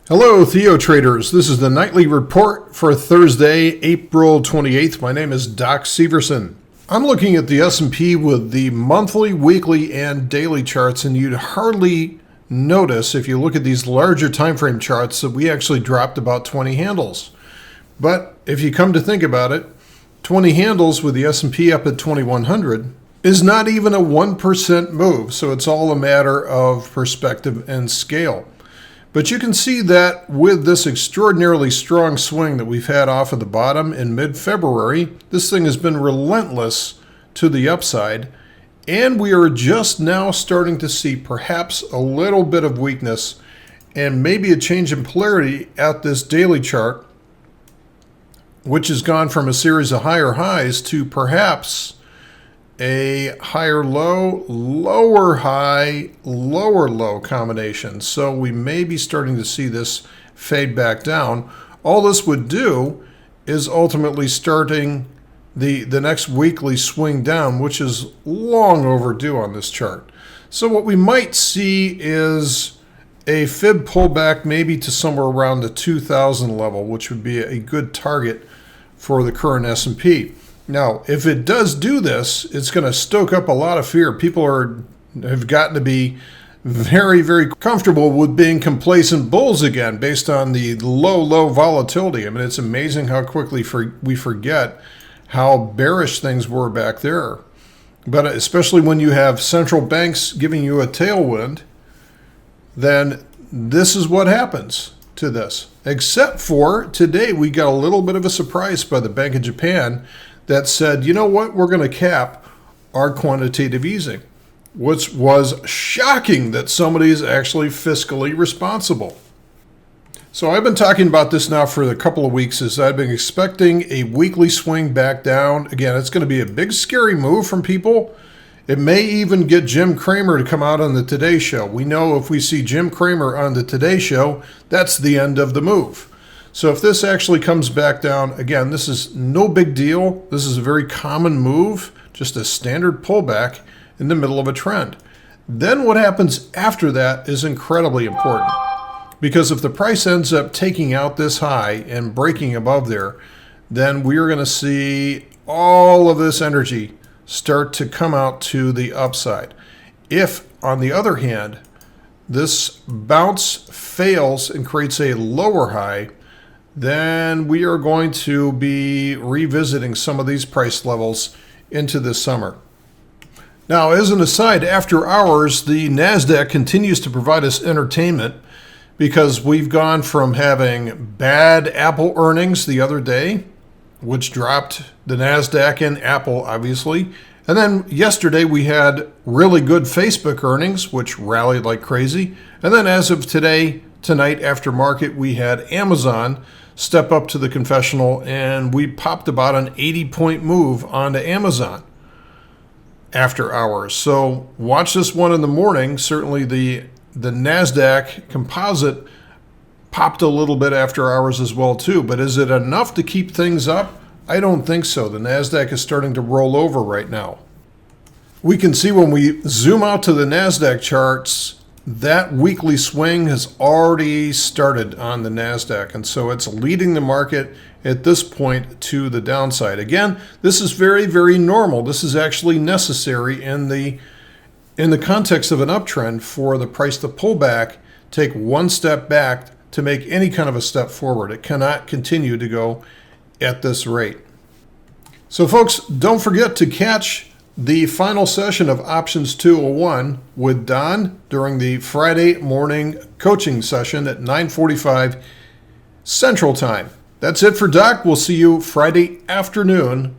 Hello, TheoTraders. This is the nightly report for Thursday, April 28th. My name is Doc Severson. I'm looking at the S&P with the monthly, weekly, and daily charts, and you'd hardly notice if you look at these larger time frame charts that we actually dropped about 20 handles. But if you come to think about it, 20 handles with the S&P up at 2100 is not even a 1% move, so it's all a matter of perspective and scale. But you can see that with this extraordinarily strong swing that we've had off of the bottom in mid-February, this thing has been relentless to the upside, and we are just now starting to see perhaps a little bit of weakness and maybe a change in polarity at this daily chart, which has gone from a series of higher highs to perhaps a higher low, lower high, lower low combination. So we may be starting to see this fade back down. All this would do is ultimately starting the next weekly swing down, which is long overdue on this chart. So what we might see is a fib pullback maybe to somewhere around the 2000 level, which would be a good target for the current S&P. Now, if it does do this, it's going to stoke up a lot of fear. People have gotten to be very, very comfortable with being complacent bulls again based on the low volatility. I mean, it's amazing how quickly we forget how bearish things were back there. But especially when you have central banks giving you a tailwind, then this is what happens to this. Except for today, we got a little bit of a surprise by the Bank of Japan that said, you know what, we're going to cap our quantitative easing, which was shocking that somebody is actually fiscally responsible. So I've been talking about this now for a couple of weeks as I've been expecting a weekly swing back down. Again, it's going to be a big, scary move from people. It may even get Jim Cramer to come out on the Today Show. We know if we see Jim Cramer on the Today Show, that's the end of the move. So if this actually comes back down, again, this is no big deal. This is a very common move, just a standard pullback in the middle of a trend. Then what happens after that is incredibly important, because if the price ends up taking out this high and breaking above there, then we're going to see all of this energy start to come out to the upside. If, on the other hand, this bounce fails and creates a lower high, then we are going to be revisiting some of these price levels into this summer. Now, as an aside, after hours, the NASDAQ continues to provide us entertainment because we've gone from having bad Apple earnings the other day, which dropped the NASDAQ and Apple, obviously. And then yesterday we had really good Facebook earnings, which rallied like crazy. And then as of tonight after market, we had Amazon step up to the confessional, and we popped about an 80-point move onto Amazon after hours. So watch this one in the morning. Certainly the NASDAQ composite popped a little bit after hours as well too. But is it enough to keep things up? I don't think so. The NASDAQ is starting to roll over right now. We can see when we zoom out to the NASDAQ charts, that weekly swing has already started on the NASDAQ, and so it's leading the market at this point to the downside. Again, this is very, very normal. This is actually necessary in the context of an uptrend for the price to pull back, take one step back to make any kind of a step forward. It cannot continue to go at this rate. So folks, don't forget to catch the final session of Options 201 with Don during the Friday morning coaching session at 9:45 Central Time. That's it for Doc. We'll see you Friday afternoon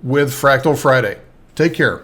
with Fractal Friday. Take care.